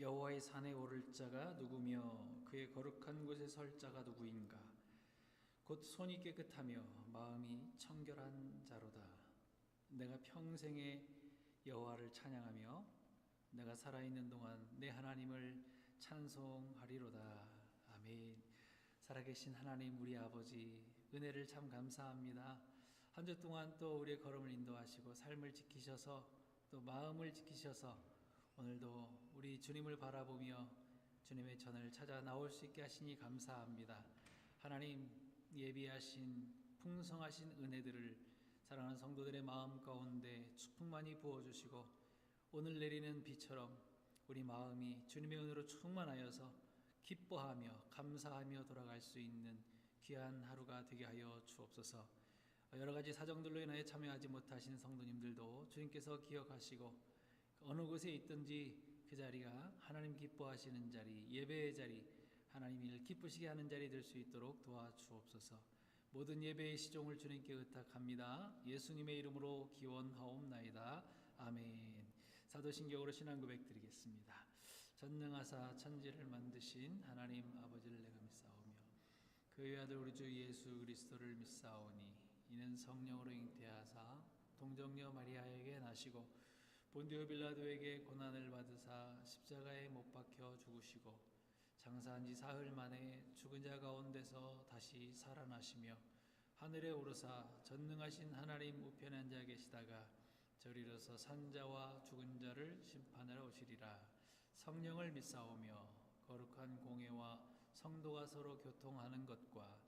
여호와의 산에 오를 자가 누구며 그의 거룩한 곳에 설 자가 누구인가? 곧 손이 깨끗하며 마음이 청결한 자로다. 내가 평생에 여호와를 찬양하며 내가 살아있는 동안 내 하나님을 찬송하리로다. 아멘. 살아계신 하나님, 우리 아버지, 은혜를 참 감사합니다. 한 주 동안 또 우리의 걸음을 인도하시고 삶을 지키셔서 또 마음을 지키셔서 오늘도 우리 주님을 바라보며 주님의 전을 찾아 나올 수 있게 하시니 감사합니다. 하나님, 예비하신 풍성하신 은혜들을 사랑하는 성도들의 마음 가운데 충만히 부어주시고 오늘 내리는 비처럼 우리 마음이 주님의 은혜로 충만하여서 기뻐하며 감사하며 돌아갈 수 있는 귀한 하루가 되게 하여 주옵소서. 여러 가지 사정들로 인하여 참여하지 못하신 성도님들도 주님께서 기억하시고 어느 곳에 있든지 그 자리가 하나님 기뻐하시는 자리, 예배의 자리, 하나님을 기쁘시게 하는 자리 될 수 있도록 도와주옵소서. 모든 예배의 시종을 주님께 의탁합니다. 예수님의 이름으로 기원하옵나이다. 아멘. 사도신경으로 신앙 고백 드리겠습니다. 전능하사 천지를 만드신 하나님 아버지를 내가 믿사오며 그의 아들 우리 주 예수 그리스도를 믿사오니 이는 성령으로 잉태하사 동정녀 마리아에게 나시고 본디오 빌라도에게 고난을 받으사 십자가에 못 박혀 죽으시고 장사한 지 사흘 만에 죽은 자 가운데서 다시 살아나시며 하늘에 오르사 전능하신 하나님 우편에 앉아 계시다가 저리로서 산 자와 죽은 자를 심판하러 오시리라. 성령을 믿사오며 거룩한 공회와 성도가 서로 교통하는 것과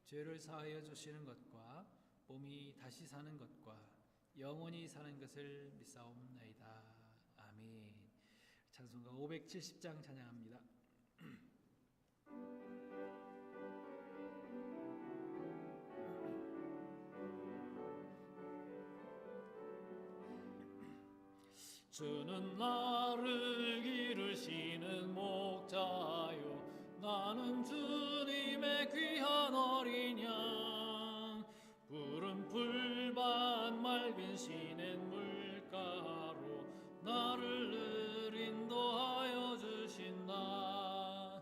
죄를 사하여 주시는 것과 몸이 다시 사는 것과 영원히 사는 것을 믿사옵나이다. 아멘. 찬송가 570장 찬양합니다. 주는 나를 기르시는 목자요 나는 주님의 귀한 어린 양 푸른 풀밭 맑은 시냇물가로 나를 늘 인도하여 주신다.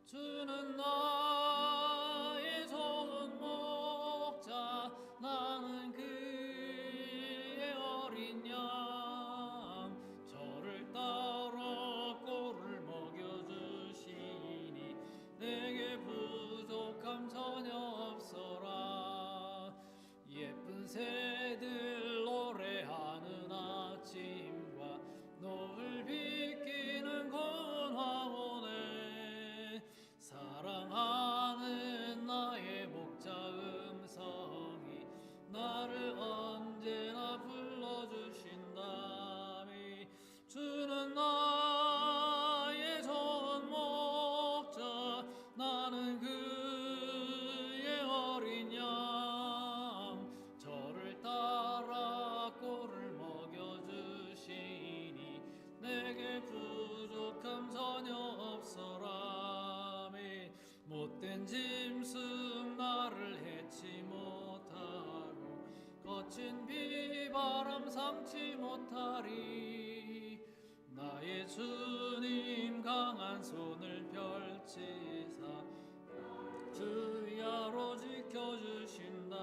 주는 나의 좋은 목자 나는 그의 어린 양 저를 따라 꼴을 먹여주시니 내게 부족함 전혀 없어라. 예쁜 새들 노래하는 아침과 노을 비키는 건황원에 사랑하는 나의 목자 음성이 나를 언제나 불러주신다. 주는 나의 좋은 목자 나는 그의 어린 양 저를 따라 꼴을 먹여주시니 내게 부족함 전혀 없어라. 못된 짐승 나를 해치 못하고 거친 비바람 상치 못하리. 나의 주님 강한 손을 펼치사 주야로 지켜주신다.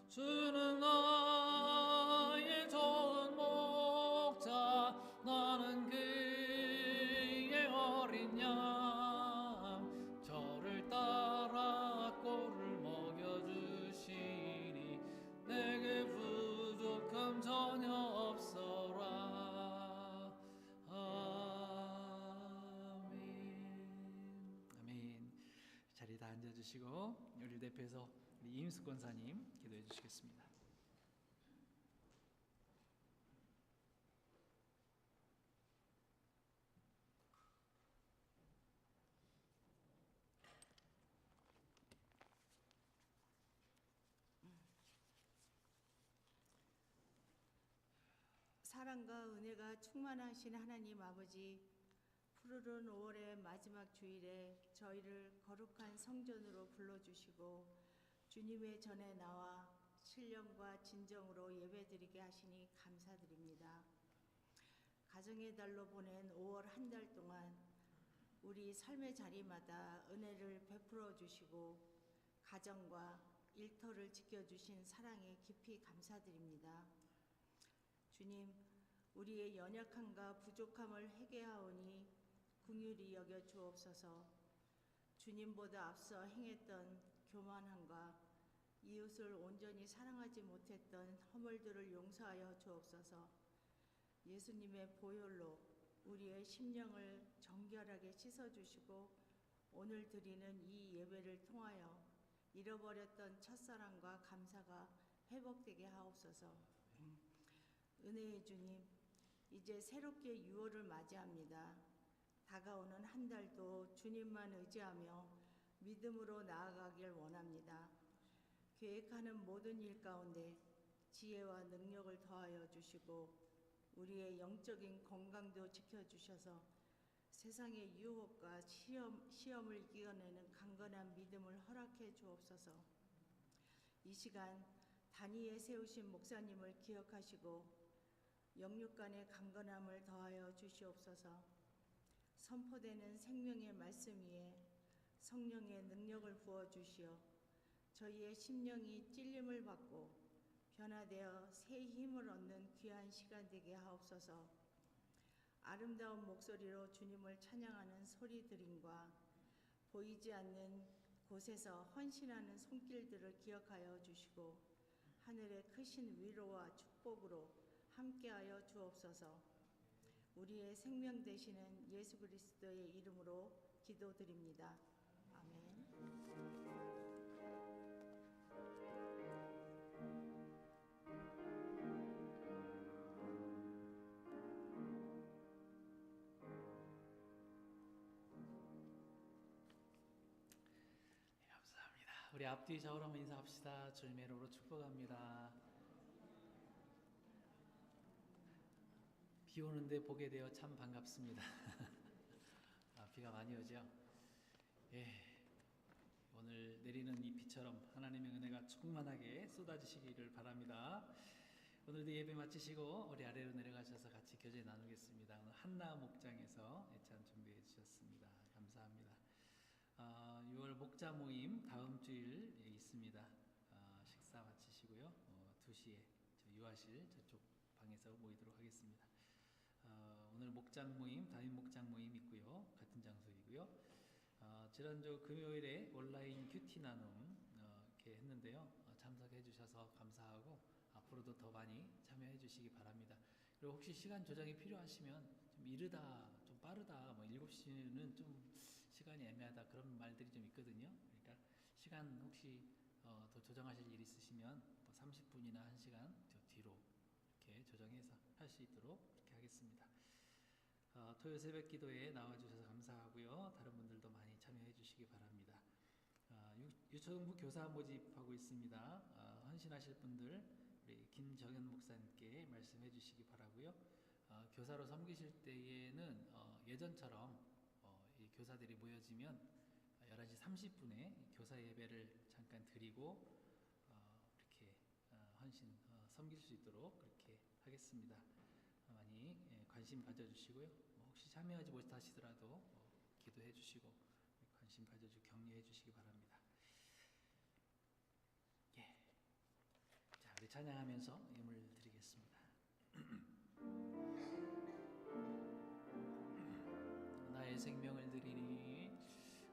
주는 나의 좋은 목자 나는 그의 어린 양 저를 따라 꼴을 먹여주시니 내게 부족함 전혀 없어라. 아멘. 아멘. 자리 다 앉아주시고 우리 대표해서 우리 이임숙 권사님 기도해 주시겠습니다. 사랑과 은혜가 충만하신 하나님 아버지, 푸르른 5월의 마지막 주일에 저희를 거룩한 성전으로 불러주시고 주님의 전에 나와 신령과 진정으로 예배드리게 하시니 감사드립니다. 가정의 달로 보낸 5월 한 달 동안 우리 삶의 자리마다 은혜를 베풀어 주시고 가정과 일터를 지켜주신 사랑에 깊이 감사드립니다. 주님, 우리의 연약함과 부족함을 회개하오니 긍휼히 여겨 주옵소서. 주님보다 앞서 행했던 교만함과 이웃을 온전히 사랑하지 못했던 허물들을 용서하여 주옵소서. 예수님의 보혈로 우리의 심령을 정결하게 씻어주시고 오늘 드리는 이 예배를 통하여 잃어버렸던 첫사랑과 감사가 회복되게 하옵소서. 은혜의 주님, 이제 새롭게 6월을 맞이합니다. 다가오는 한 달도 주님만 의지하며 믿음으로 나아가길 원합니다. 계획하는 모든 일 가운데 지혜와 능력을 더하여 주시고 우리의 영적인 건강도 지켜주셔서 세상의 유혹과 시험을 이겨내는 강건한 믿음을 허락해 주옵소서. 이 시간 단위에 세우신 목사님을 기억하시고 영육간의 강건함을 더하여 주시옵소서. 선포되는 생명의 말씀 위에 성령의 능력을 부어주시어 저희의 심령이 찔림을 받고 변화되어 새 힘을 얻는 귀한 시간 되게 하옵소서. 아름다운 목소리로 주님을 찬양하는 소리들임과 보이지 않는 곳에서 헌신하는 손길들을 기억하여 주시고 하늘의 크신 위로와 축복으로 함께하여 주옵소서. 우리의 생명 되시는 예수 그리스도의 이름으로 기도드립니다. 아멘. 우리 앞뒤 좌우로 한번 인사합시다. 주님의 이름으로 축복합니다. 비 오는데 보게 되어 참 반갑습니다. 비가 많이 오죠? 예, 오늘 내리는 이 비처럼 하나님의 은혜가 충만하게 쏟아지시기를 바랍니다. 오늘도 예배 마치시고 우리 아래로 내려가셔서 같이 교제 나누겠습니다. 오늘 한나 목장에서 예찬 준비해 주셨습니다. 감사합니다. 6월 목자 모임 다음 주일 있습니다. 식사 마치시고요. 2시에 저 유아실 저쪽 방에서 모이도록 하겠습니다. 오늘 목장 모임, 담임 목장 모임 있고요. 같은 장소이고요. 지난주 금요일에 온라인 큐티 나눔 이렇게 했는데요. 참석해 주셔서 감사하고 앞으로도 더 많이 참여해 주시기 바랍니다. 그리고 혹시 시간 조정이 필요하시면 좀 이르다, 좀 빠르다, 뭐 7시는 좀 시간이 애매하다 그런 말들이 좀 있거든요. 그러니까 시간 혹시 더 조정하실 일 있으시면 뭐 30분이나 1시간 저 뒤로 이렇게 조정해서 할 수 있도록 이렇게 하겠습니다. 토요일 새벽 기도에 나와주셔서 감사하고요. 다른 분들도 많이 참여해 주시기 바랍니다. 유초등부 교사 모집하고 있습니다. 헌신하실 분들 우리 김정현 목사님께 말씀해 주시기 바라고요. 교사로 섬기실 때에는 예전처럼 이 교사들이 모여지면 11시 30분에 교사 예배를 잠깐 드리고 이렇게 헌신 섬길 수 있도록 그렇게 하겠습니다. 많이 관심 가져주시고요. 혹시 참여하지 못하시더라도 기도해 주시고 관심 가져주고 격려해 주시기 바랍니다. 예. 자, 우리 찬양하면서 예물 드리겠습니다. 나의 생명을 드리니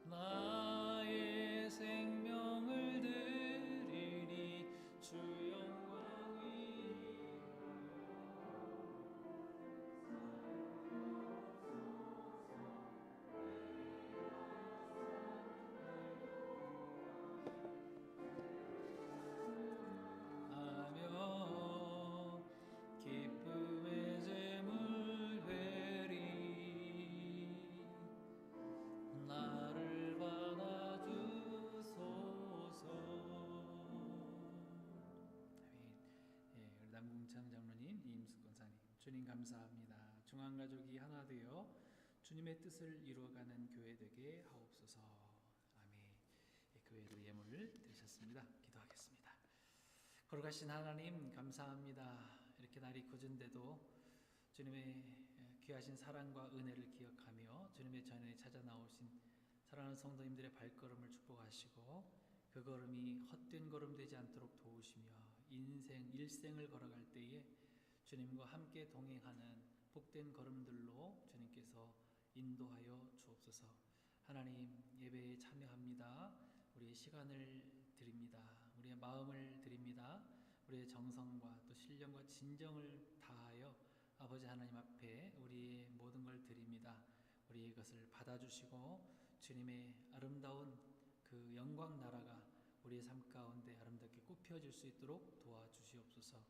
나의 생명을 드리니 주 영광이 하며 기쁨의 제물 회리 나를 받아주소서. 예, 우리 남궁창 장로님, 이임숙 권사님, 주님 감사합니다. 중앙가족이 하나 되어 주님의 뜻을 이루어가는 교회 되게 하옵소서. 아멘. 예, 교회로 예물을 드리셨습니다. 기도하겠습니다. 거룩하신 하나님 감사합니다. 이렇게 날이 굳은데도 주님의 귀하신 사랑과 은혜를 기억하며 주님의 전에 찾아 나오신 사랑하는 성도님들의 발걸음을 축복하시고 그 걸음이 헛된 걸음 되지 않도록 도우시며 일생을 걸어갈 때에 주님과 함께 동행하는 복된 걸음들로 주님께서 인도하여 주옵소서. 하나님, 예배에 참여합니다. 우리의 시간을 드립니다. 우리의 마음을 드립니다. 우리의 정성과 또 신령과 진정을 다하여 아버지 하나님 앞에 우리의 모든 걸 드립니다. 우리의 것을 받아주시고 주님의 아름다운 그 영광 나라가 우리의 삶 가운데 아름답게 꽃피어질 수 있도록 도와주시옵소서.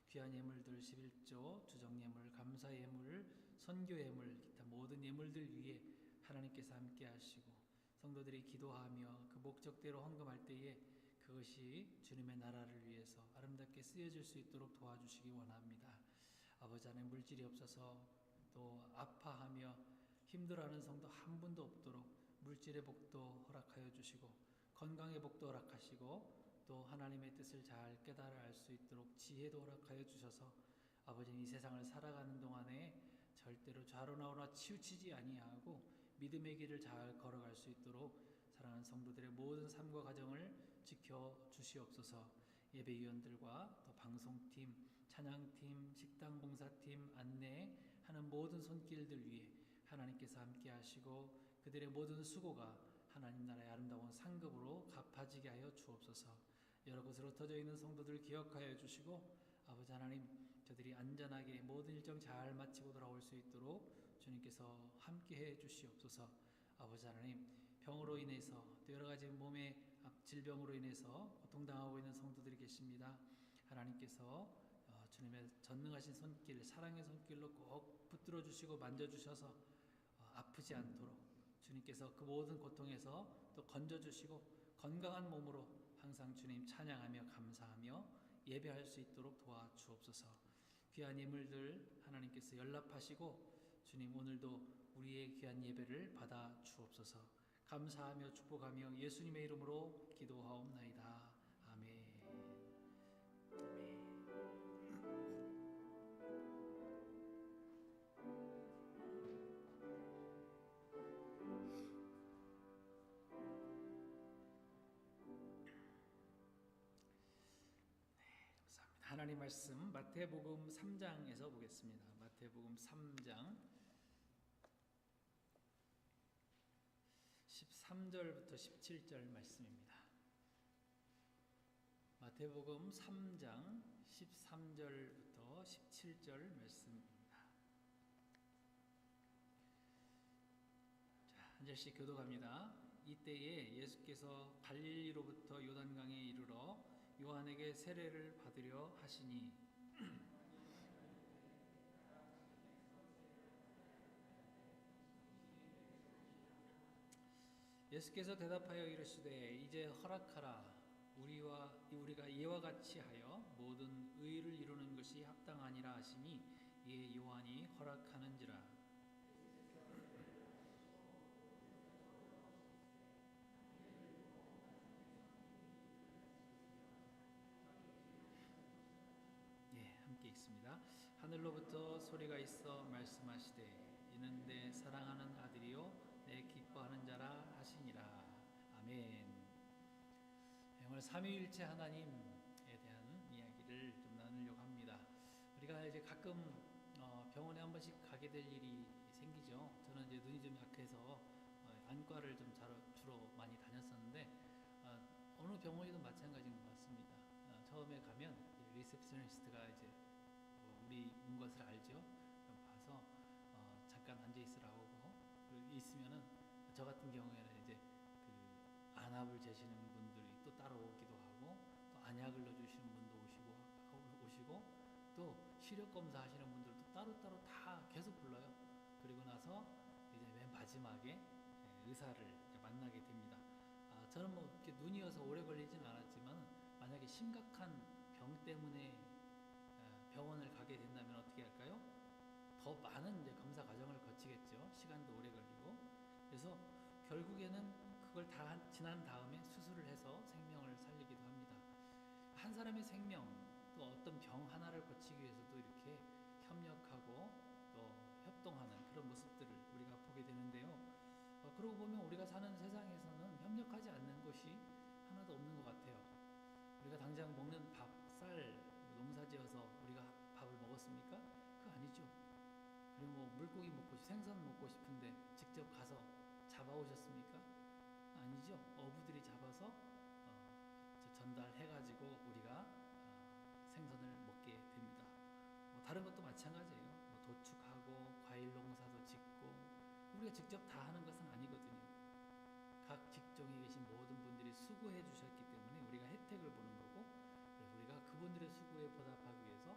귀한 예물들 11조, 주정예물, 감사예물, 선교예물, 기타 모든 예물들 위에 하나님께서 함께 하시고 성도들이 기도하며 그 목적대로 헌금할 때에 그것이 주님의 나라를 위해서 아름답게 쓰여질 수 있도록 도와주시기 원합니다. 아버지 하나님, 물질이 없어서 또 아파하며 힘들어하는 성도 한 분도 없도록 물질의 복도 허락하여 주시고 건강의 복도 허락하시고 또 하나님의 뜻을 잘 깨달아 알 수 있도록 지혜도 허락하여 주셔서 아버지는 이 세상을 살아가는 동안에 절대로 좌로나오나 치우치지 아니하고 믿음의 길을 잘 걸어갈 수 있도록 사랑하는 성도들의 모든 삶과 가정을 지켜 주시옵소서. 예배위원들과 또 방송팀, 찬양팀, 식당봉사팀, 안내하는 모든 손길들 위에 하나님께서 함께 하시고 그들의 모든 수고가 하나님 나라의 아름다운 상급으로 갚아지게 하여 주옵소서. 여러 곳으로 흩어져 있는 성도들 기억하여 주시고 아버지 하나님, 저들이 안전하게 모든 일정 잘 마치고 돌아올 수 있도록 주님께서 함께해 주시옵소서. 아버지 하나님, 병으로 인해서 또 여러 가지 몸의 질병으로 인해서 고통당하고 있는 성도들이 계십니다. 하나님께서 주님의 전능하신 손길, 사랑의 손길로 꼭 붙들어 주시고 만져 주셔서 아프지 않도록 주님께서 그 모든 고통에서 또 건져 주시고 건강한 몸으로 항상 주님 찬양하며 감사하며 예배할 수 있도록 도와주옵소서. 귀한 예물들 하나님께서 연락하시고 주님 오늘도 우리의 귀한 예배를 받아 주옵소서. 감사하며 축복하며 예수님의 이름으로 기도하옵나이다. 아멘. 하나님 말씀 마태복음 3장에서 보겠습니다. 마태복음 3장 13절부터 17절 말씀입니다. 마태복음 3장 13절부터 17절 말씀입니다. 자, 한 절씩 교독합니다. 이때에 예수께서 갈릴리로부터 요단강에 이르러 요한에게 세례를 받으려 하시니 예수께서 대답하여 이르시되 이제 허락하라. 우리가 이와 같이 하여 모든 의를 이루는 것이 합당하니라 하시니 이에 요한이 허락하는지라. 함께 있습니다. 하늘로부터 소리가 있어 말씀하시되 이는 내 사랑하는 아들이요 내 기뻐하는 자라 하시니라. 아멘. 오늘 삼위일체 하나님에 대한 이야기를 좀 나누려고 합니다. 우리가 이제 가끔 병원에 한 번씩 가게 될 일이 생기죠. 저는 이제 눈이 좀 약해서 안과를 좀 주로 많이 다녔었는데 어느 병원이든 마찬가지인 것 같습니다. 처음에 가면 리셉셔니스트가 이제 우리 온 것을 알죠. 그럼 봐서 잠깐 앉아 있으라고 하고 있으면은 저 같은 경우에는 이제 그 안압을 재시는 분들이 또 따로 오기도 하고 또 안약을 넣어주시는 분도 오시고 또 시력 검사 하시는 분들도 따로 다 계속 불러요. 그리고 나서 이제 맨 마지막에 의사를 만나게 됩니다. 저는 뭐 이렇게 눈이어서 오래 걸리진 않았지만 만약에 심각한 병 때문에 병원을 가게 된다면 어떻게 할까요? 더 많은 이제 검사 과정을 거치겠죠. 시간도 오래 걸리고. 그래서 결국에는 그걸 다 지난 다음에 수술을 해서 생명을 살리기도 합니다. 한 사람의 생명, 또 어떤 병 하나를 고치기 위해서도 이렇게 협력하고 또 작동하는 그런 모습들을 우리가 보게 되는데요. 그러고 보면 우리가 사는 세상에서는 협력하지 않는 것이 하나도 없는 것 같아요. 우리가 당장 먹는 밥, 쌀, 농사지어서 우리가 밥을 먹었습니까? 그거 아니죠. 그리고 뭐 물고기 먹고 생선 먹고 싶은데 직접 가서 잡아오셨습니까? 아니죠. 어부들이 잡아서 전달해가지고 우리가 생선을 먹게 됩니다. 다른 것도 마찬가지예요. 도축하고 과일 농사도 짓고 우리가 직접 다 하는 것은 아니거든요. 각 직종에 계신 모든 분들이 수고해 주셨기 때문에 우리가 혜택을 보는 거고, 그래서 우리가 그분들의 수고에 보답하기 위해서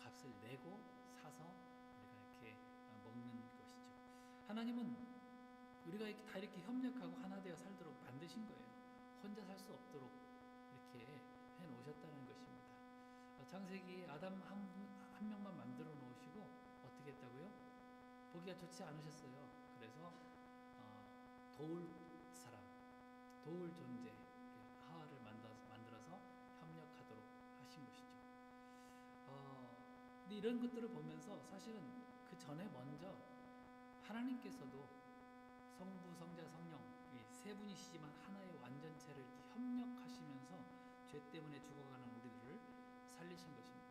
값을 내고 사서 우리가 이렇게 먹는 것이죠. 하나님은 우리가 다 이렇게 협력하고 하나 되어 살도록 만드신 거예요. 혼자 살 수 없도록 이렇게 해 놓으셨다는 것입니다. 창세기에 아담 한 명만 만들어 놓으시고 어떻게 했다고요? 보기가 좋지 않으셨어요. 그래서 도울 사람, 도울 존재 하와를 만들어서 협력하도록 하신 것이죠. 근데 이런 것들을 보면서 사실은 그 전에 먼저 하나님께서도 성부, 성자, 성령 이 세 분이시지만 하나의 완전체를 협력하시면서 죄 때문에 죽어가는 우리들을 살리신 것입니다.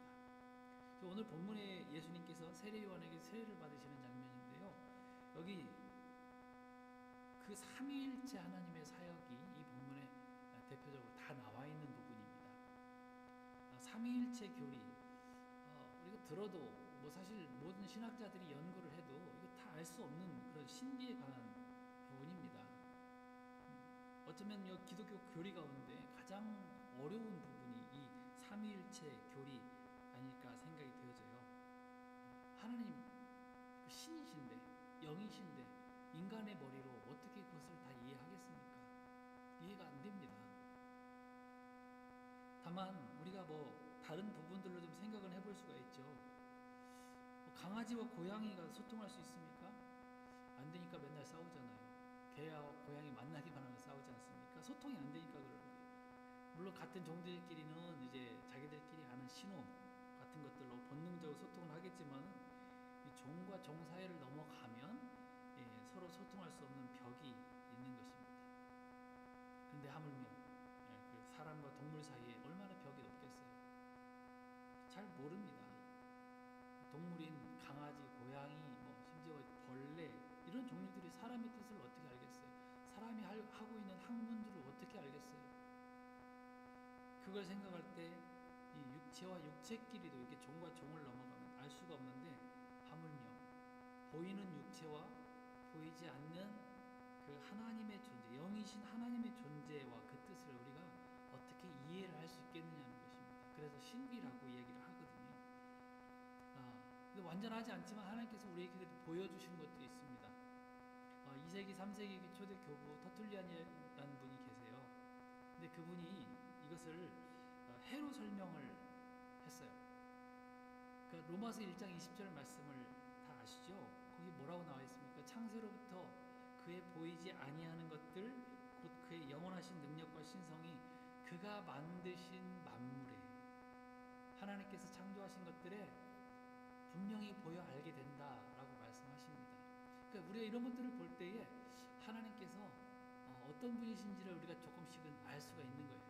오늘 본문에 예수님께서 세례 요한에게 세례를 받으시는 장면인데요. 여기 그 삼위일체 하나님의 사역이 이 본문에 대표적으로 다 나와 있는 부분입니다. 삼위일체 교리 우리가 들어도 뭐 사실 모든 신학자들이 연구를 해도 이거 다 알 수 없는 그런 신비에 관한 부분입니다. 어쩌면 이 기독교 교리 가운데 가장 어려운 부분이 이 삼위일체 교리 아닐까 생각이 되어져요. 하나님 신이신데 영이신데 인간의 머리로 어떻게 그것을 다 이해하겠습니까? 이해가 안 됩니다. 다만 우리가 뭐 다른 부분들로 좀 생각을 해볼 수가 있죠. 강아지와 고양이가 소통할 수 있습니까? 안 되니까 맨날 싸우잖아요. 개와 고양이 만나기만 하면 싸우지 않습니까? 소통이 안 되니까 그러는 거예요. 물론 같은 종들끼리는 이제 자기들끼리 아는 신호 같은 것들로 본능적으로 소통을 하겠지만 이 종과 종 사이를 넘어가면 서로 소통할 수 없는 벽이 있는 것입니다. 그런데 하물며 그 사람과 동물 사이에 얼마나 벽이 높겠어요. 잘 모릅니다. 동물인 강아지, 고양이, 뭐 심지어 벌레 이런 종류들이 사람의 뜻을 어떻게 알겠어요? 사람이 하고 있는 학문들을 어떻게 알겠어요? 그걸 생각할 때 이 육체와 육체끼리도 이렇게 종과 종을 넘어가면 알 수가 없는데 하물며 보이는 육체와 보이지 않는 그 하나님의 존재, 영이신 하나님의 존재와 그 뜻을 우리가 어떻게 이해를 할 수 있겠느냐는 것입니다. 그래서 신비라고 얘기를 하거든요. 근데 완전하지 않지만 하나님께서 우리에게 보여주신 것도 있습니다. 2세기, 3세기 초대 교부 터툴리안이라는 분이 계세요. 근데 그분이 이것을 해로 설명을 했어요. 그러니까 로마서 1장 20절 말씀을 다 아시죠? 거기 뭐라고 나와 있습니까? 창세로부터 그의 보이지 아니하는 것들 곧 그의 영원하신 능력과 신성이 그가 만드신 만물에 하나님께서 창조하신 것들에 분명히 보여 알게 된다라고 말씀하십니다. 그러니까 우리가 이런 것들을 볼 때에 하나님께서 어떤 분이신지를 우리가 조금씩은 알 수가 있는 거예요.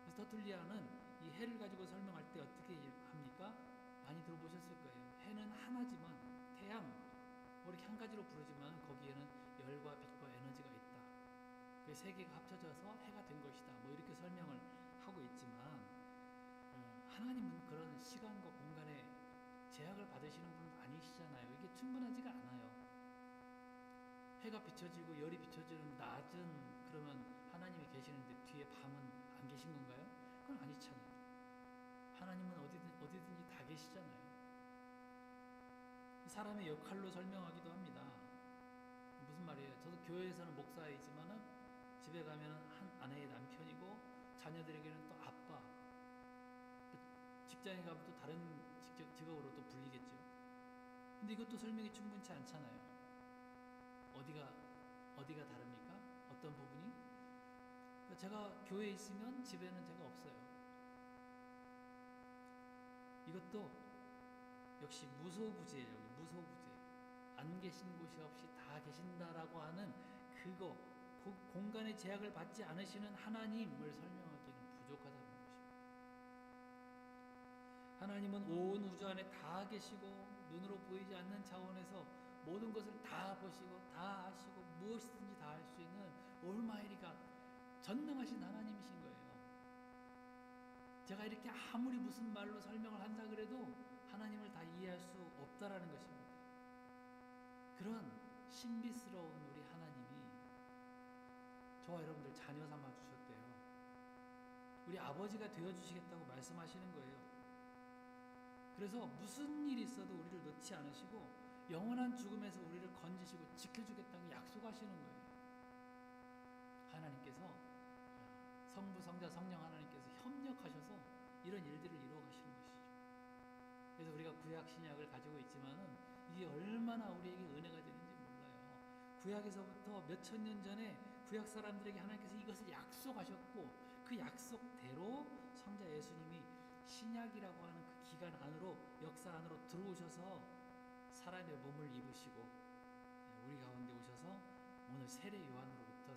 그래서 터툴리안은 이 해를 가지고 설명할 때 어떻게 합니까? 많이 들어보셨을 거예요. 해는 하나지만 태양 이렇게 한 가지로 부르지만 거기에는 열과 빛과 에너지가 있다. 그 세 개가 합쳐져서 해가 된 것이다. 뭐 이렇게 설명을 하고 있지만 하나님은 그런 시간과 공간에 제약을 받으시는 분은 아니시잖아요. 이게 충분하지가 않아요. 해가 비춰지고 열이 비춰지는 낮은 그러면 하나님이 계시는데 뒤에 밤은 안 계신 건가요? 그건 아니잖아요. 하나님은 어디든지 다 계시잖아요. 사람의 역할로 설명하기도 합니다. 무슨 말이에요? 저도 교회에서는 목사이지만은 집에 가면 한 아내의 남편이고 자녀들에게는 또 아빠, 직장에 가면 또 다른 직업으로 또 불리겠죠. 근데 이것도 설명이 충분치 않잖아요. 어디가 다릅니까? 어떤 부분이? 제가 교회에 있으면 집에는 제가 없어요. 이것도 역시 무소부재예요. 무소부재. 안 계신 곳이 없이 다 계신다라고 하는 그거, 그 공간의 제약을 받지 않으시는 하나님을 설명하기에는 부족하다는 것입니다. 하나님은 온 우주 안에 다 계시고 눈으로 보이지 않는 차원에서 모든 것을 다 보시고 다 아시고 무엇이든지 다 할 수 있는 올마이리가 전능하신 하나님이신 거예요. 제가 이렇게 아무리 무슨 말로 설명을 한다 그래도 하나님을 다 이해할 수 없다라는 것입니다. 그런 신비스러운 우리 하나님이 저와 여러분들 자녀 삼아 주셨대요. 우리 아버지가 되어주시겠다고 말씀하시는 거예요. 그래서 무슨 일이 있어도 우리를 놓지 않으시고 영원한 죽음에서 우리를 건지시고 지켜주겠다고 약속하시는 거예요. 하나님께서 성부, 성자, 성령 하나님께서 협력하셔서 이런 일들을 이루어가시는 것이죠. 그래서 우리가 구약 신약을 가지고 있지만은 이게 얼마나 우리에게 은혜가 되는지 몰라요. 구약에서부터 몇천 년 전에 구약 사람들에게 하나님께서 이것을 약속하셨고 그 약속대로 성자 예수님이 신약이라고 하는 그 기간 안으로, 역사 안으로 들어오셔서 사람의 몸을 입으시고 우리 가운데 오셔서 오늘 세례 요한으로부터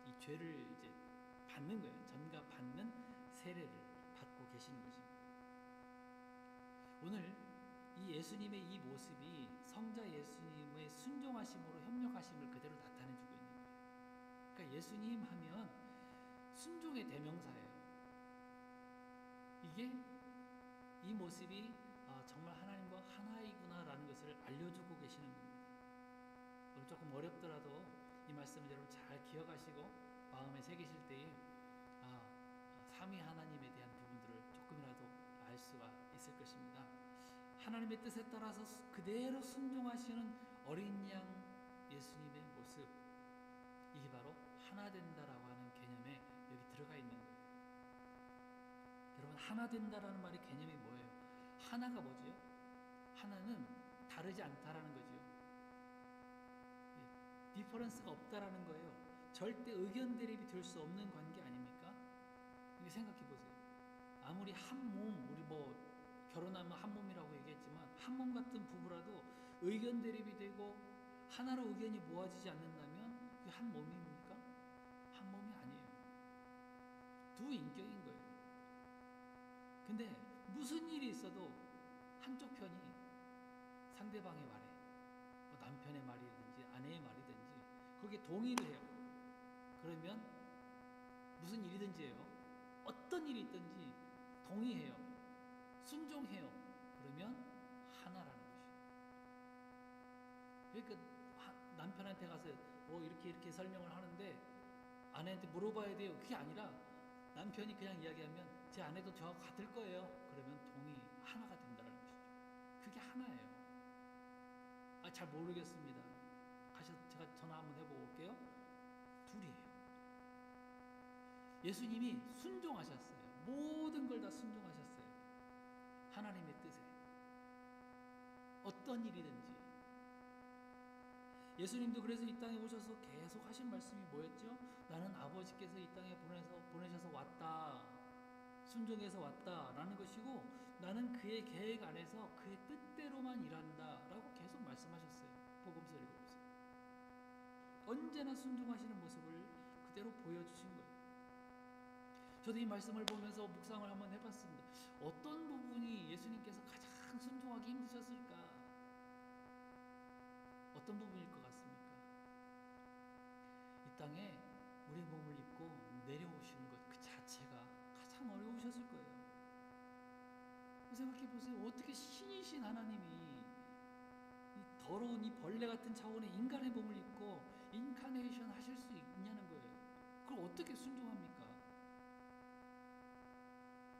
이 죄를 이제 받는 거예요. 전가 받는 세례를 받고 계시는 것입니다. 오늘 이 예수님의 이 모습이 성자 예수님의 순종하심으로 협력하심을 그대로 나타내주고 있는 거예요. 그러니까 예수님 하면 순종의 대명사예요. 이게 이 모습이 정말 하나님과 하나이구나라는 것을 알려주고 계시는 겁니다. 오늘 조금 어렵더라도 이 말씀을 여러분 잘 기억하시고 마음에 새기실 때에 삼위 하나님에 대한 부분들을 조금이라도 알 수가 있을 것입니다. 하나님의 뜻에 따라서 그대로 순종하시는 어린 양 예수님의 모습, 이게 바로 하나 된다라고 하는 개념에 여기 들어가 있는 거예요. 여러분, 하나 된다라는 말의 개념이 뭐예요? 하나가 뭐지요? 하나는 다르지 않다라는 거지요. 디퍼런스가 없다라는 거예요. 절대 의견 대립이 될 수 없는 관계 아닙니까? 생각해 보세요. 아무리 한 몸, 우리 결혼하면 한 몸이라고 얘기했지만 한 몸 같은 부부라도 의견 대립이 되고 하나로 의견이 모아지지 않는다면 그게 한 몸입니까? 한 몸이 아니에요. 두 인격인 거예요. 근데 무슨 일이 있어도 한쪽 편이 상대방의 말에, 남편의 말이든지 아내의 말이든지 거기에 동의를 해요. 그러면 무슨 일이든지 해요. 어떤 일이 있든지 동의해요. 순종해요. 그러면 하나라는 것이에요. 그러니까 남편한테 가서 이렇게 설명을 하는데 아내한테 물어봐야 돼요. 그게 아니라 남편이 그냥 이야기하면 제 아내도 저와 같을 거예요. 그러면 하나가 된다는 것이죠. 그게 하나예요. 잘 모르겠습니다. 제가 전화 한번 해보고 올게요. 둘이에요. 예수님이 순종하셨어요. 모든 걸 다 순종하셨어요. 하나님의 뜻에. 어떤 일이든지. 예수님도 그래서 이 땅에 오셔서 계속 하신 말씀이 뭐였죠? 나는 아버지께서 이 땅에 보내셔서 왔다. 순종해서 왔다라는 것이고 나는 그의 계획 안에서 그의 뜻대로만 일한다라고 계속 말씀하셨어요. 복음서 읽어보세요. 언제나 순종하시는 모습을 그대로 보여주신 거예요. 저도 이 말씀을 보면서 묵상을 한번 해봤습니다. 어떤 부분이 예수님께서 가장 순종하기 힘드셨을까? 어떤 부분일 것 같습니까? 이 땅에 우리 몸을 입고 내려오시는 것 그 자체가 가장 어려우셨을 거예요. 생각해 보세요. 어떻게 신이신 하나님이 이 더러운 이 벌레 같은 차원의 인간의 몸을 입고 인카네이션 하실 수 있냐는 거예요. 그걸 어떻게 순종합니까?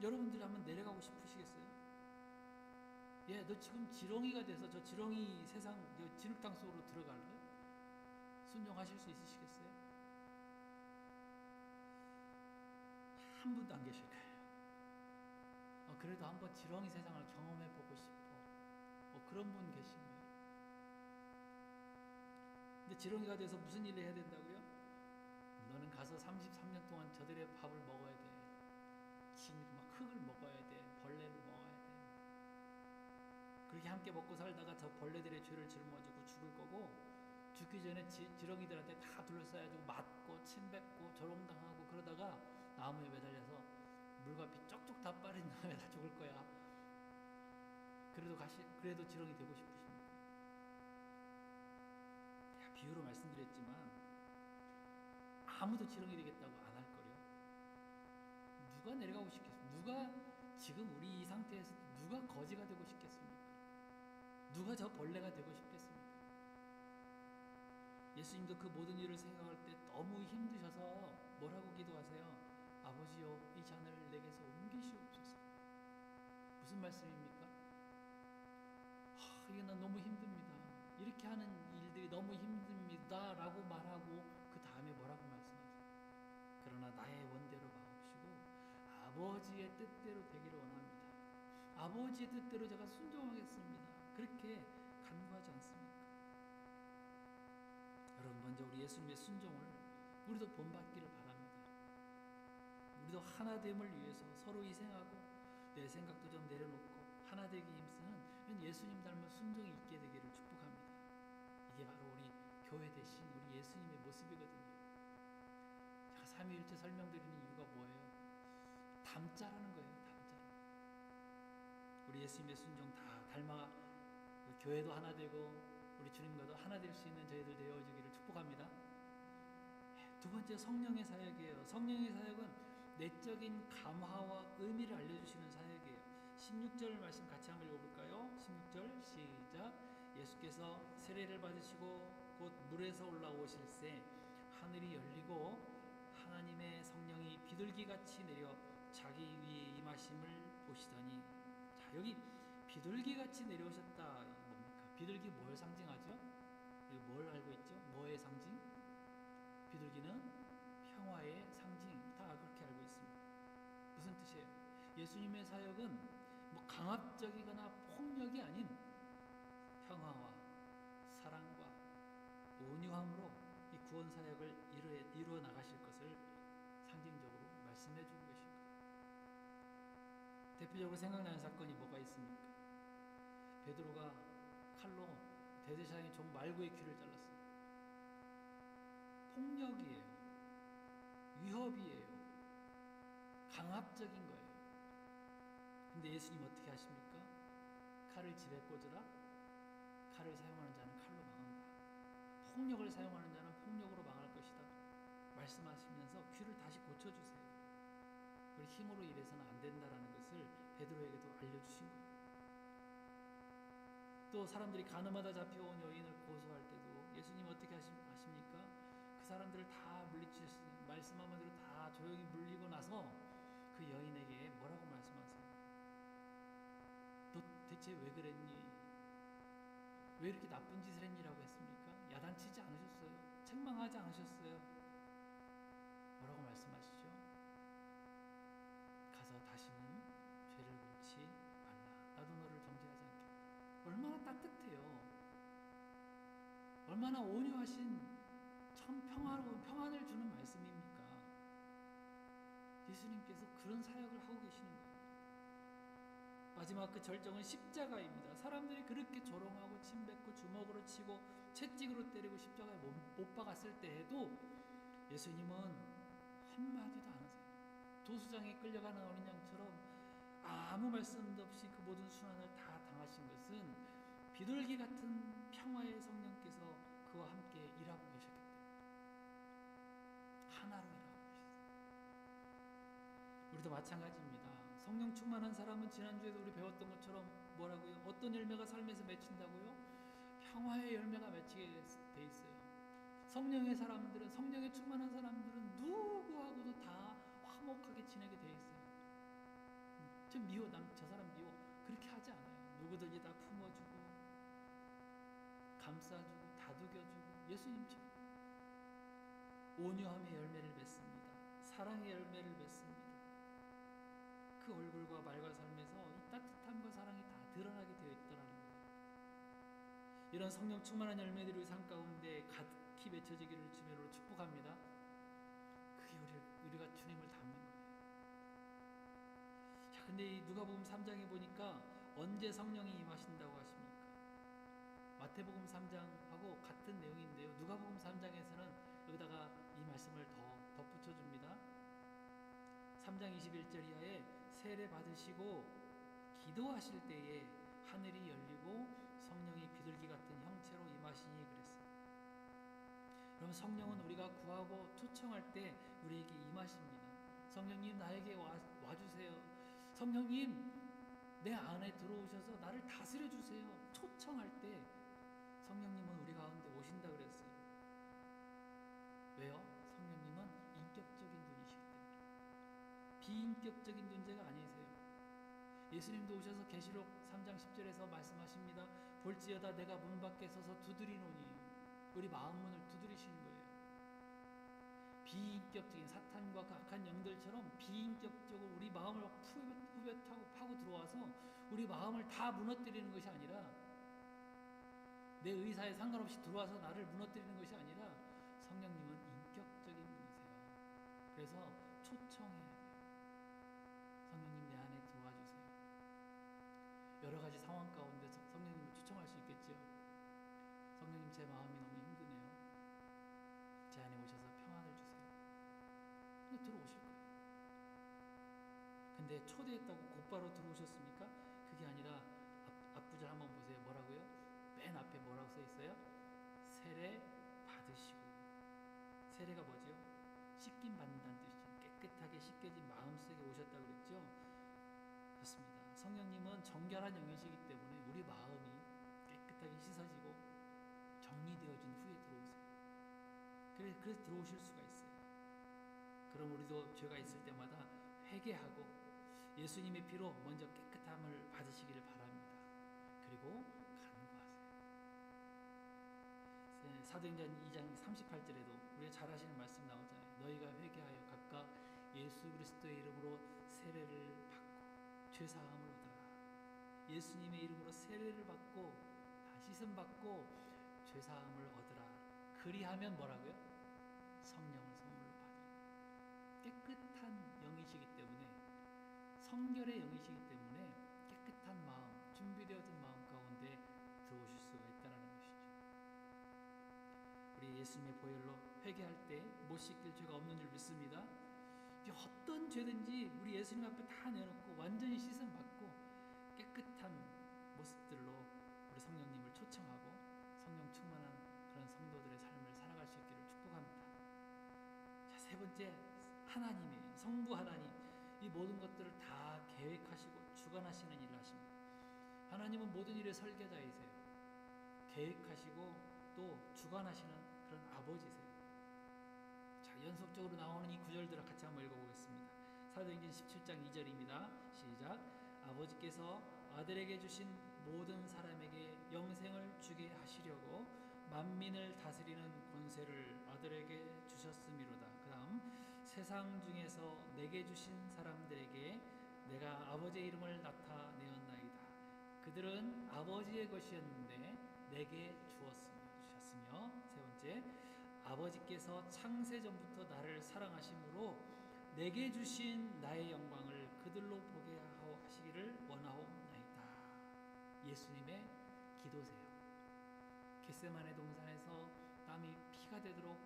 여러분들이 한번 내려가고 싶으시겠어요? 너 지금 지렁이가 돼서 저 지렁이 세상, 진흙탕 속으로 들어갈래? 순종하실 수 있으시겠어요? 한 분도 안 계실 거예요. 그래도 한번 지렁이 세상을 경험해보고 싶어. 그런 분 계신 거예요. 근데 지렁이가 돼서 무슨 일을 해야 된다고요? 너는 가서 33년 동안 저들의 밥을 먹어야 돼. 흙을 먹어야 돼. 벌레를 먹어야 돼. 그렇게 함께 먹고 살다가 저 벌레들의 죄를 짊어지고 죽을 거고, 죽기 전에 지렁이들한테 다 둘러싸여가지고 맞고 침 뱉고 조롱당하고 그러다가 나무에 매달려서 물과 피 쪽쪽 다 빠린 다음에 다 죽을 거야. 그래도 지렁이 되고 싶으십니까? 제가 비유로 말씀드렸지만 아무도 지렁이 되겠다고 안 할 거려. 누가 내려가고 싶겠어? 누가 지금 우리 이 상태에서 누가 거지가 되고 싶겠습니까? 누가 저 벌레가 되고 싶겠습니까? 예수님도 그 모든 일을 생각할 때 너무 힘드셔서 뭐라고 기도하세요? 아버지여, 이 잔을 내게서 옮기시옵소서. 무슨 말씀입니까? 이게 난 너무 힘듭니다. 이렇게 하는 일들이 너무 힘듭니다 라고 말하고 그 다음에 뭐라고 말씀하세요? 그러나 나의 원대로 마옵시고 아버지의 뜻대로 되기를 원합니다. 아버지의 뜻대로 제가 순종하겠습니다. 그렇게 간구하지 않습니까? 여러분, 먼저 우리 예수님의 순종을 우리도 본받기를 바랍니다. 우리도 하나됨을 위해서 서로 희생하고 내 생각도 좀 내려놓고 하나되기 힘쓰는 예수님 닮은 순종이 있게 되기를 축복합니다. 이게 바로 우리 교회 대신 우리 예수님의 모습이거든요. 제가 삼위일체 설명드리는 이유가 뭐예요? 닮자라는 거예요. 닮자라는 거예요. 우리 예수님의 순종 다 닮아 교회도 하나 되고 우리 주님과도 하나 될 수 있는 저희들 되어주기를 축복합니다. 두 번째, 성령의 사역이에요. 성령의 사역은 내적인 감화와 의미를 알려주시는 사역이에요. 16절 말씀 같이 한번 읽어볼까요? 16절 시작. 예수께서 세례를 받으시고 곧 물에서 올라오실새 하늘이 열리고 하나님의 성령이 비둘기같이 내려 자기 위에 임하심을 보시더니, 자, 여기 비둘기같이 내려오셨다. 뭡니까? 비둘기 뭘 상징하죠? 우리 뭘 알고 있죠? 뭐의 상징? 비둘기는 평화의 상징. 다 그렇게 알고 있습니다. 무슨 뜻이에요? 예수님의 사역은 뭐 강압적이거나 폭력이 아닌 평화와 사랑과 온유함으로 이 구원 사역을 이루어 나가실 것을 상징적으로 말씀해 주고 계신 거예요. 대표적으로 생각나는 사건이 뭐가 있습니까? 베드로가 칼로 대제사장의 종 말고의 귀를 잘랐어요. 폭력이에요. 위협이에요. 강압적인 거예요. 근데 예수님 어떻게 하십니까? 칼을 집에 꽂으라. 칼을 사용하는 자는 칼로 망한다. 폭력을 사용하는 자는 폭력으로 망할 것이다. 말씀하시면서 귀를 다시 고쳐주세요. 우리 힘으로 일해서는 안 된다라는 것을 베드로에게도 알려주신 거예요. 또 사람들이 가늠하다 잡혀온 여인을 고소할 때도 예수님 어떻게 하십니까? 그 사람들을 다 물리치셨어요. 말씀 한마디로 다 조용히 물리고 나서 그 여인에게 뭐라고 말씀하세요? 너 대체 왜 그랬니? 왜 이렇게 나쁜 짓을 했니라고 했습니까? 야단치지 않으셨어요. 책망하지 않으셨어요. 뭐라고 말씀하시죠? 가서 다시는 죄를 범치 말라. 나도 너를 정죄하지 않겠다. 얼마나 따뜻해요. 얼마나 온유하신 참 평안을 주는 말씀입니까? 예수님께서 그런 사역을 하고 계시는 거예요. 마지막 그 절정은 십자가입니다. 사람들이 그렇게 조롱하고 침뱉고 주먹으로 치고 채찍으로 때리고 십자가에 못 박았을 때에도 예수님은 한마디도 안 하세요. 도수장에 끌려가는 어린 양처럼 아무 말씀도 없이 그 모든 순환을 다 당하신 것은 비둘기 같은 평화의 성령께서 그와 함께 일하고 계셨기 때문에 하나로 일하고 계셨어요. 우리도 마찬가지입니다. 성령 충만한 사람은 지난주에도 우리 배웠던 것처럼 뭐라고요? 어떤 열매가 삶에서 맺힌다고요? 평화의 열매가 맺히게 돼 있어요. 성령의 사람들은, 성령에 충만한 사람들은 누구하고도 다 화목하게 지내게 돼 있어요. 저 미워, 저 사람 미워. 그렇게 하지 않아요. 누구든지 다 품어주고 감싸주고 다독여주고 예수님처럼 온유함의 열매를 맺습니다. 사랑의 열매를 맺습니다. 그 얼굴과 말과 삶에서 이 따뜻함과 사랑이 다 드러나게 되어 있더라는 거예요. 이런 성령 충만한 열매들이 우리 삶 가운데 가득히 맺혀지기를 주님으로 축복합니다. 그게 우리가 주님을 닮는 거예요. 자, 근데 이 누가복음 3장에 보니까 언제 성령이 임하신다고 하십니까? 마태복음 3장하고 같은 내용인데요. 누가복음 3장에서는 여기다가 이 말씀을 더 덧붙여 줍니다. 3장 21절 이하에 세례 받으시고 기도하실 때에 하늘이 열리고 성령이 비둘기 같은 형체로 임하시니 그랬어요. 그럼 성령은 우리가 구하고 초청할 때 우리에게 임하십니다. 성령님 나에게 와주세요. 성령님 내 안에 들어오셔서 나를 다스려 주세요. 초청할 때 성령님은 우리 가운데 오신다 그랬어요. 왜요? 성령님은 인격적인 분이시기 때문에. 비인격적인 존재가 아니세요. 예수님도 오셔서 계시록 3장 10절에서 말씀하십니다. 볼지어다 내가 문 밖에 서서 두드리노니. 우리 마음 문을 두드리시는 거예요. 비인격적인 사탄과 그 악한 영들처럼 비인격적으로 우리 마음을 후벼타고 파고 들어와서 우리 마음을 다 무너뜨리는 것이 아니라, 내 의사에 상관없이 들어와서 나를 무너뜨리는 것이 아니라 성령님은 인격적인 분이세요. 그래서 초청해야 돼요. 성령님 내 안에 들어와 주세요. 여러 가지 상황 가운데 성령님을 초청할 수 있겠죠. 성령님 제 마음이 너무 힘드네요. 제 안에 오셔서 평안을 주세요. 근데 들어오실 거예요. 근데 초대했다고 곧바로 들어오셨습니까? 그게 아니라 앞부절 한번 보세요. 뭐라고요? 맨 앞에 뭐라고 써 있어요? 세례 받으시고. 세례가 뭐죠? 씻김 받는다는 뜻이죠. 깨끗하게 씻겨진 마음속에 오셨다고 그랬죠? 그렇습니다. 성령님은 정결한 영이시기 때문에 우리 마음이 깨끗하게 씻어지고 정리되어진 후에 들어오세요. 그래서 들어오실 수가 있어요. 그럼 우리도 죄가 있을 때마다 회개하고 예수님의 피로 먼저 깨끗함을 받으시기를 바랍니다. 그리고 사도행전 2장 38절에도 우리가 잘 아시는 말씀 나오잖아요. 너희가 회개하여 각각 예수 그리스도의 이름으로 세례를 받고 죄사함을 얻으라. 예수님의 이름으로 세례를 받고 다 씻음 받고 죄사함을 얻으라. 그리하면 뭐라고요? 성령을 선물로 받으라. 깨끗한 영이시기 때문에, 성결의 영이시기 때문에 깨끗한 마음, 준비되어진 마음 가운데 들어오실 수가 있다는 것이죠. 우리 예수님의 보혈로 회개할 때 못 씻길 죄가 없는 줄 믿습니다. 어떤 죄든지 우리 예수님 앞에 다 내놓고 완전히 씻음 받고 깨끗한 모습들로 우리 성령님을 초청하고 성령 충만한 그런 성도들의 삶을 살아갈 수 있기를 축복합니다. 자, 세 번째, 하나님이에요. 성부 하나님. 이 모든 것들을 다 계획하시고 주관하시는 일을 하십니다. 하나님은 모든 일의 설계자이세요. 계획하시고 또 주관하시는 그런 아버지세요. 자, 연속적으로 나오는 이 구절들을 같이 한번 읽어보겠습니다. 사도행전 17장 2절입니다. 시작. 아버지께서 아들에게 주신 모든 사람에게 영생을 주게 하시려고 만민을 다스리는 권세를 아들에게 주셨음이로다. 그 다음, 세상 중에서 내게 주신 사람들에게 내가 아버지의 이름을 나타내었나이다. 그들은 아버지의 것이었는데 내게 주셨으며. 세 번째, 아버지께서 창세 전부터 나를 사랑하심으로 내게 주신 나의 영광을 그들로 보게 하시기를 원하옵나이다. 예수님의 기도세요. 겟세마네 동산에서 땀이 피가 되도록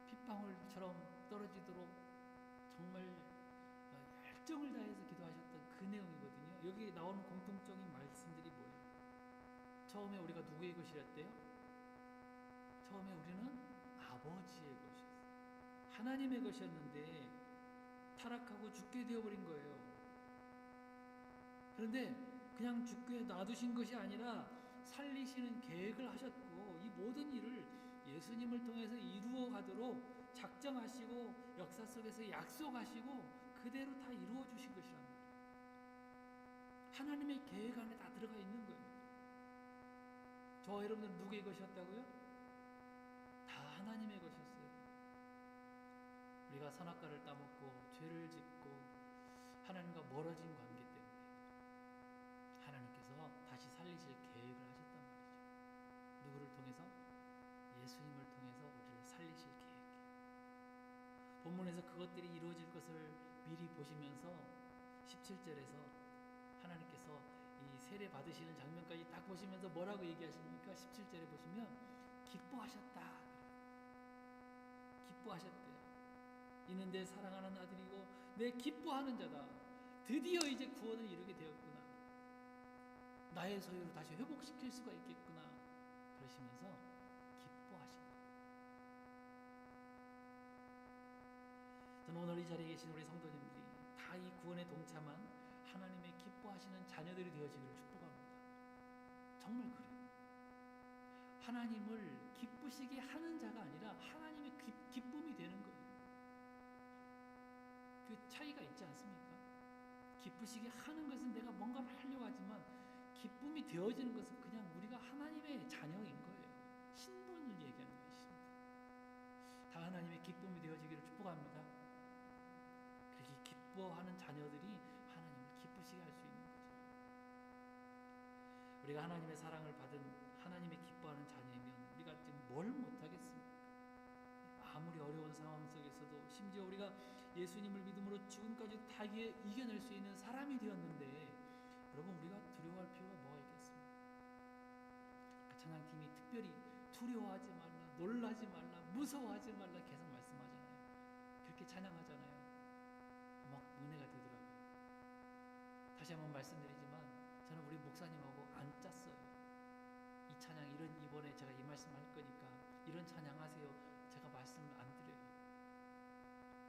핏방울처럼 떨어지도록 정말 열정을 다해서 기도하셨던 그 내용이거든요. 여기 나오는 공통적인 말씀들이 뭐예요? 처음에 우리가 누구의 것이랬대요? 처음에 우리는 아버지의 것이었어요. 하나님의 것이었는데 타락하고 죽게 되어버린 거예요. 그런데 그냥 죽게 놔두신 것이 아니라 살리시는 계획을 하셨고, 이 모든 일을 예수님을 통해서 이루어 가도록 작정하시고 역사 속에서 약속하시고 그대로 다 이루어 주신 것이란 말이에요. 하나님의 계획 안에 다 들어가 있는 거예요. 저와 여러분들은 누구의 것이었다고요? 다 하나님의 것이었어요. 우리가 선악과를 따먹고 죄를 짓고 하나님과 멀어진 관계 때문에 하나님께서 다시 살리실 계획을 하셨단 말이죠. 누구를 통해서? 예수님을 통해서 우리를 살리실 계획이에요. 본문에서 그것들이 이루어질 것을 미리 보시면서 17절에서 하나님께서 이 세례 받으시는 장면까지 딱 보시면서 뭐라고 얘기하십니까? 17절에 보시면 기뻐하셨다. 기뻐하셨대요. 이는 내 사랑하는 아들이고 내 기뻐하는 자다. 드디어 이제 구원을 이루게 되었구나. 나의 소유를 다시 회복시킬 수가 있겠구나. 그러시면서 기뻐하신다. 저는 오늘 이 자리에 계신 우리 성도님들이 다 이 구원에 동참한 하나님의 기뻐하시는 자녀들이 되어지기를 축복합니다. 정말 그래요. 하나님을 기쁘시게 하는 자가 아니라 하나님의 기쁨이 되는 거예요. 그 차이가 있지 않습니까? 기쁘시게 하는 것은 내가 뭔가를 하려고 하지만 기쁨이 되어지는 것은 그냥 우리가 하나님의 자녀인 거예요. 신분을 얘기하는 거예요. 신분. 다 하나님의 기쁨이 되어지기를 축복합니다. 그렇게 기뻐하는 자녀들이 하나님을 기쁘시게 할 수 있는 거죠. 우리가 하나님의 사랑을 받은 하나님의 기뻐하는 자녀이면 우리가 지금 뭘 못하겠습니까? 아무리 어려운 상황 속에서도 심지어 우리가 예수님을 믿음으로 지금까지 다 이겨낼 수 있는 사람이 되었는데 여러분 우리가 두려워할 필요가 뭐가 있겠습니까? 찬양팀이 특별히 두려워하지 말라, 놀라지 말라, 무서워하지 말라 계속 말씀하잖아요. 그렇게 찬양하잖아요. 막 은혜가 되더라고요. 다시 한번 말씀드리지만 저는 우리 목사님하고 안 짰어요. 이 찬양 이번에 제가 이 말씀 할 거니까 이런 찬양하세요. 제가 말씀을 안 드려요.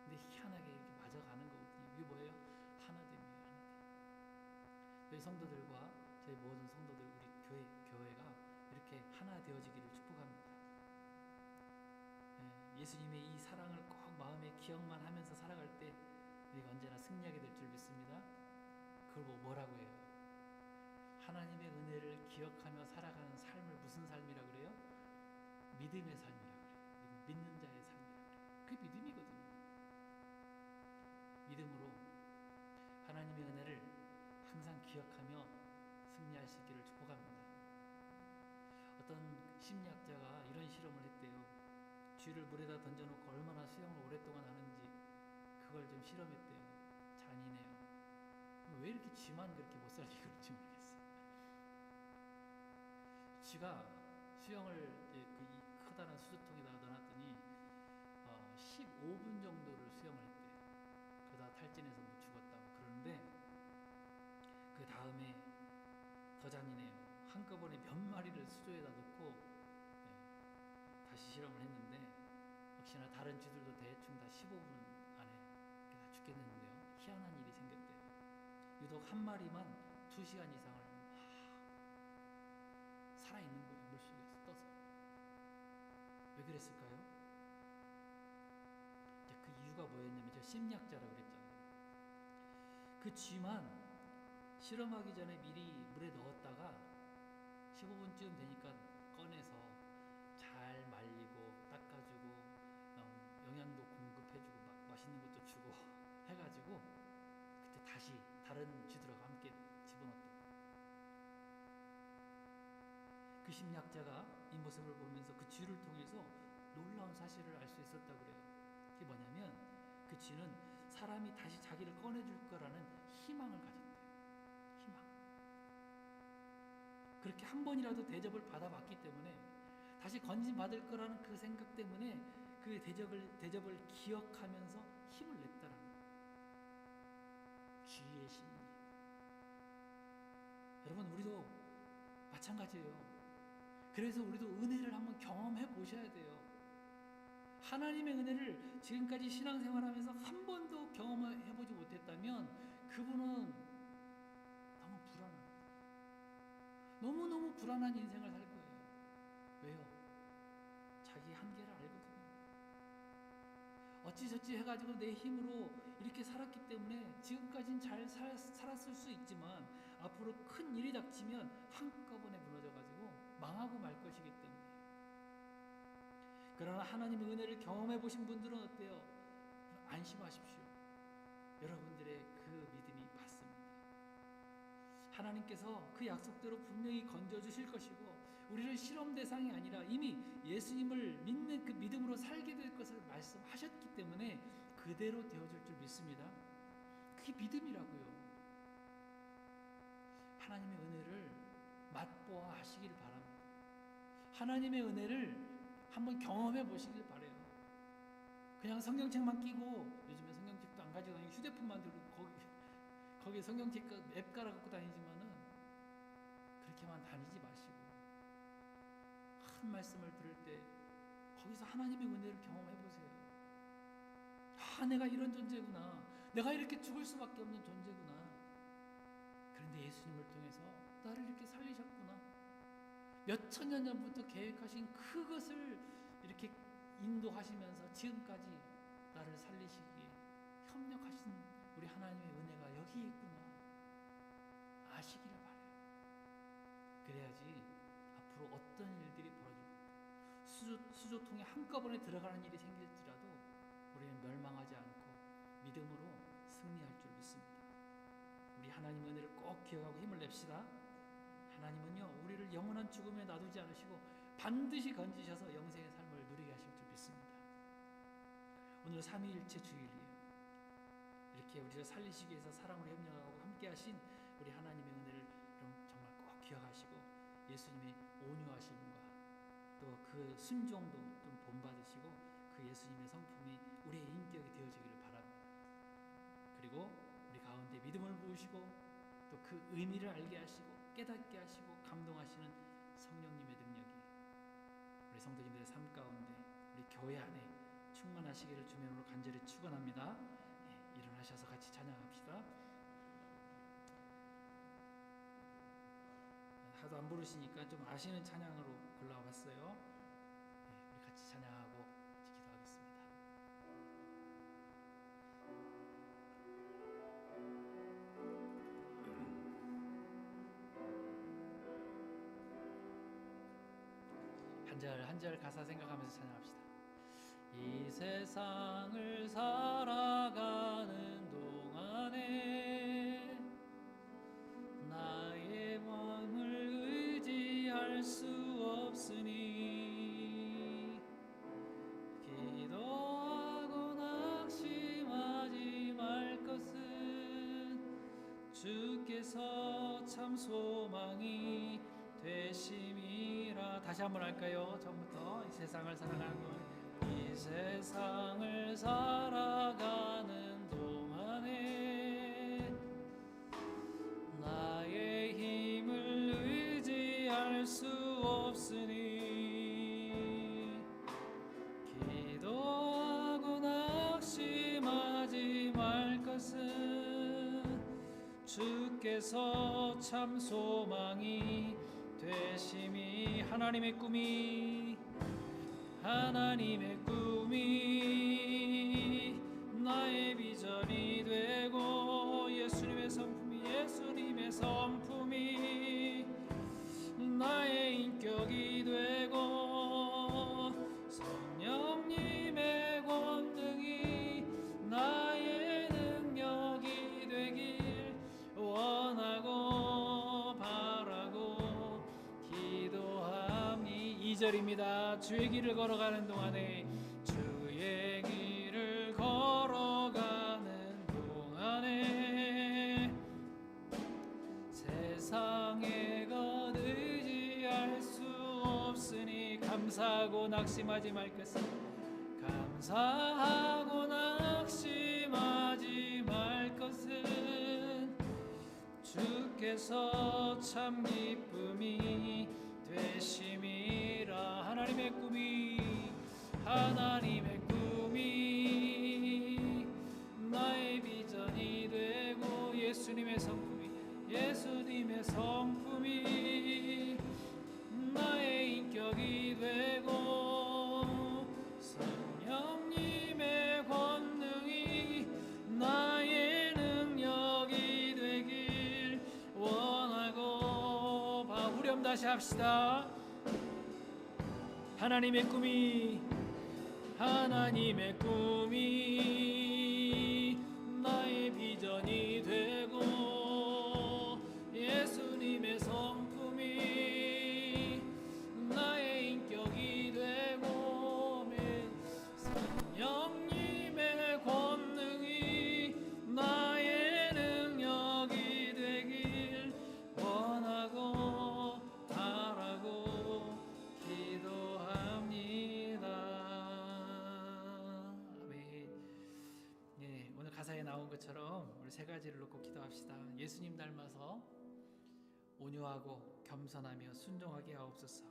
근데 희한하게 이렇게 맞아가는 거거든요. 이게 뭐예요? 하나됨이에요. 하나됨. 저희 성도들과 저희 모든 성도들 우리 교회가 이렇게 하나 되어지기를 축복합니다. 예수님의 이 사랑을 꼭 마음에 기억만 하면서 살아갈 때 우리가 언제나 승리하게 될 줄 믿습니다. 그걸 보고 뭐라고 해요? 하나님의 은혜를 기억하며 살아가는 삶을 무슨 삶이라고 그래요? 믿음의 삶이라고 그래요. 믿는 자의 삶이라고 그래요. 그게 믿음이거든요. 믿음으로 하나님의 은혜를 항상 기억하며 승리할 수 있기를 축복합니다. 어떤 심리학자가 이런 실험을 했대요. 쥐를 물에다 던져놓고 얼마나 수영을 오랫동안 하는지 그걸 좀 실험했대요. 잔인해요. 왜 이렇게 쥐만 그렇게 못 살게 그런지 모르겠어요. 쥐가 수영을 그 커다란 수조통에다가 넣어놨더니 15분 정도를 수영을 했대요. 그러다 탈진해서 뭐 죽었다고 그러는데 그 다음에 더 잔인해요. 한꺼번에 몇 마리를 수조에다 놓고 다시 실험을 했는데 역시나 다른 쥐들도 대충 다 15분 안에 다 죽겠는데요. 희한한 일이 생겼대요. 유독 한 마리만 2시간 이상을 살아있는 거예요. 물속에서 떠서. 왜 그랬을까요? 이제 그 이유가 뭐였냐면 제가 심리학자라고 그랬잖아요. 그 쥐만 실험하기 전에 미리 물에 넣었다가 15분쯤 되니까 꺼내서 잘 말리고 닦아주고 영양도 공급해주고 막 맛있는 것도 주고 해가지고 그때 다시 다른 쥐들하고 함께 집어넣었던 거예요. 그 심리학자가 이 모습을 보면서 그 쥐를 통해서 놀라운 사실을 알 수 있었다고 그래요. 그게 뭐냐면 그 쥐는 사람이 다시 자기를 꺼내줄 거라는 희망을 가졌대요. 희망. 그렇게 한 번이라도 대접을 받아봤기 때문에 다시 건진받을 거라는 그 생각 때문에 그 대접을 기억하면서 힘을 냈다라는 거예요. 쥐의 심리. 여러분 우리도 마찬가지예요. 그래서 우리도 은혜를 한번 경험해 보셔야 돼요. 하나님의 은혜를 지금까지 신앙생활하면서 한 번도 경험해 보지 못했다면 그분은 너무 불안합니다. 너무너무 불안한 인생을 살 거예요. 왜요? 자기 한계를 알거든요. 어찌저찌 해가지고 내 힘으로 이렇게 살았기 때문에 지금까지는 잘 살았을 수 있지만 앞으로 큰 일이 닥치면 한꺼번에 무너져가지고 망하고 말 것이기 때문에. 그러나 하나님의 은혜를 경험해 보신 분들은 어때요? 안심하십시오. 여러분들의 그 믿음이 맞습니다. 하나님께서 그 약속대로 분명히 건져주실 것이고 우리를 실험 대상이 아니라 이미 예수님을 믿는 그 믿음으로 살게 될 것을 말씀하셨기 때문에 그대로 되어질 줄 믿습니다. 그게 믿음이라고요. 하나님의 은혜를 맛보아 하시기를 바랍니다. 하나님의 은혜를 한번 경험해 보시길 바래요. 그냥 성경책만 끼고, 요즘에 성경책도 안 가지고 다니고 휴대폰만 들고 거기에 성경책 앱 깔아 갖고 다니지만은 그렇게만 다니지 마시고, 한 말씀을 들을 때 거기서 하나님의 은혜를 경험해 보세요. 아, 내가 이런 존재구나. 내가 이렇게 죽을 수밖에 없는 존재구나. 그런데 예수님을 통해서 나를 이렇게 살리셨구나. 몇 천년 전부터 계획하신 그것을 이렇게 인도하시면서 지금까지 나를 살리시기에 협력하신 우리 하나님의 은혜가 여기 있구나 아시기를 바래요. 그래야지 앞으로 어떤 일들이 벌어지고 수조통에 한꺼번에 들어가는 일이 생길지라도 우리는 멸망하지 않고 믿음으로 승리할 줄 믿습니다. 우리 하나님 은혜를 꼭 기억하고 힘을 냅시다. 하나님은요, 우리를 영원한 죽음에 놔두지 않으시고 반드시 건지셔서 영생의 삶을 누리게 하실 줄 믿습니다. 오늘 삼위일체 주일이에요. 이렇게 우리를 살리시기 위해서 사랑으로 협력하고 함께 하신 우리 하나님의 은혜를 정말 꼭 기억하시고 예수님의 온유하심과 또 그 순종도 좀 본받으시고 그 예수님의 성품이 우리의 인격이 되어지기를 바랍니다. 그리고 우리 가운데 믿음을 부으시고 또 그 의미를 알게 하시고 깨닫게 하시고 감동하시는 성령님의 능력이 우리 성도님들의 삶 가운데 우리 교회 안에 충만하시기를 주님으로 간절히 축원합니다. 일어나셔서 같이 찬양합시다. 하도 안 부르시니까 좀 아시는 찬양으로 골라봤어요. 우리 같이 찬양하고 기도하겠습니다. 한 절 가사 생각하면서 찬양합시다. 이 세상을 살아가는 동안에 나의 마음을 의지할 수 없으니 기도하고 낙심하지 말 것은 주께서 참 소망이 되심이라. 다시 한번 할까요? 처음부터. 이 세상을 살아가는 이 세상을 살아가는 동안에 나의 힘을 의지할 수 없으니 기도하고 낙심하지 말 것은 주께서 참 소망이 되심이. 하나님의 꿈이 나의 비전이 되고 예수님의 성품이 나의 인격이 되고 성령님의 권능이 나의 능력이 되길 원하고 바라고 기도함이. 2절입니다. 주의 길을 걸어가는 동안에 주의 길을 걸어가는 동안에 세상의 것 의지할 수 없으니 감사하고 낙심하지 말 것은 감사하고 낙심하지 말 것은 주께서 참 기쁨이 되심이라. 하나님의 꿈이 나의 비전이 되고 예수님의 성품이 나의 인격이 되고 성령님의 권능이 나의 능력이 되길 원하고 후렴 다시 합시다. 하나님의 꿈이 나의 비전이 되고 예수님의 성품이 나의 인격이 되고 성령님의 권능이 나의 능력이 되길 원하고 것처럼 우리 세 가지를 놓고 기도합시다. 예수님 닮아서 온유하고 겸손하며 순종하게 하옵소서.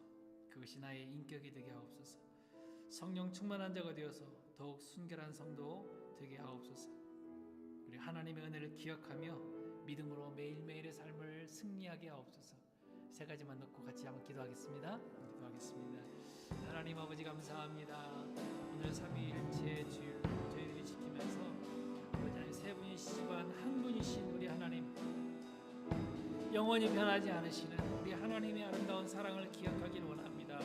그것이 나의 인격이 되게 하옵소서. 성령 충만한 자가 되어서 더욱 순결한 성도 되게 하옵소서. 우리 하나님의 은혜를 기억하며 믿음으로 매일매일의 삶을 승리하게 하옵소서. 세 가지만 놓고 같이 한번 기도하겠습니다. 하나님 아버지 감사합니다. 오늘 삼위일체 주일 저희들이 지키면서 아버지 하나님 세 분이시지만 한 분이신 우리 하나님, 영원히 변하지 않으시는 우리 하나님의 아름다운 사랑을 기억하길 원합니다.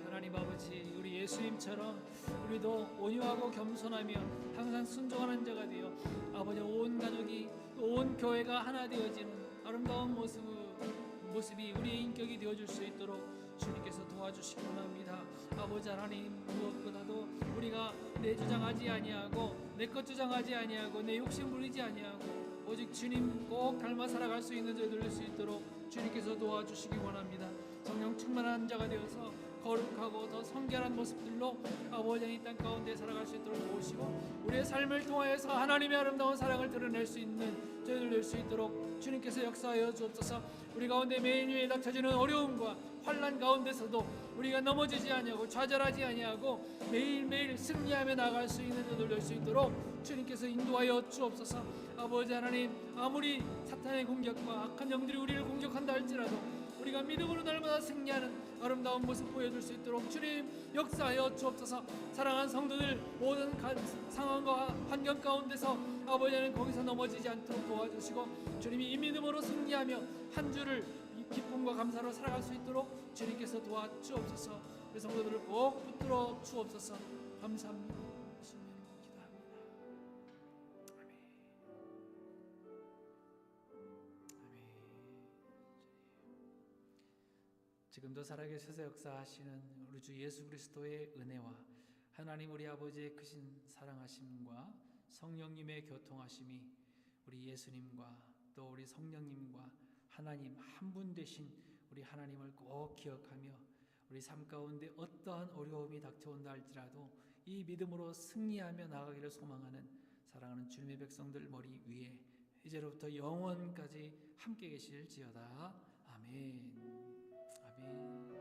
하나님 아버지, 우리 예수님처럼 우리도 온유하고 겸손하며 항상 순종하는 자가 되어 아버지 온 가족이 온 교회가 하나 되어지는 아름다운 모습이 우리의 인격이 되어줄 수 있도록 주님께서 도와주시기 원합니다. 아버지 하나님, 무엇보다도 우리가 내 주장하지 아니하고 내 것 주장하지 아니하고 내 욕심 부리지 아니하고 오직 주님 꼭 닮아 살아갈 수 있는 저희들 될 수 있도록 주님께서 도와주시기 원합니다. 성령 충만한 자가 되어서 거룩하고 더 성결한 모습들로 아버지 이 땅 가운데 살아갈 수 있도록 도우시고 우리의 삶을 통하여서 하나님의 아름다운 사랑을 드러낼 수 있는 저희들 될 수 있도록 주님께서 역사하여 주옵소서. 우리 가운데 매일매일 닥쳐지는 어려움과 환난 가운데서도 우리가 넘어지지 아니하고 좌절하지 아니하고 매일매일 승리하며 나아갈 수 있는 저들 될 수 있도록 주님께서 인도하여 주옵소서. 아버지 하나님, 아무리 사탄의 공격과 악한 영들이 우리를 공격한다 할지라도 우리가 믿음으로 날마다 승리하는 아름다운 모습 보여줄 수 있도록 주님 역사하여 주옵소서. 사랑하는 성도들 모든 상황과 환경 가운데서 아버지 하나님 거기서 넘어지지 않도록 도와주시고 주님이 이 믿음으로 승리하며 한 주를 기쁨과 감사로 살아갈 수 있도록 주님께서 도와주옵소서. 우리 성도들을 꼭 붙들어 주옵소서. 감사합니다. 주님으로 기도합니다. 아멘. 지금도 살아계셔서 역사하시는 우리 주 예수 그리스도의 은혜와 하나님 우리 아버지의 크신 사랑하심과 성령님의 교통하심이 우리 예수님과 또 우리 성령님과 하나님 한 분 되신 우리 하나님을 꼭 기억하며 우리 삶 가운데 어떠한 어려움이 닥쳐온다 할지라도 이 믿음으로 승리하며 나아가기를 소망하는 사랑하는 주님의 백성들 머리 위에 이제로부터 영원까지 함께 계실지어다. 아멘. 아멘.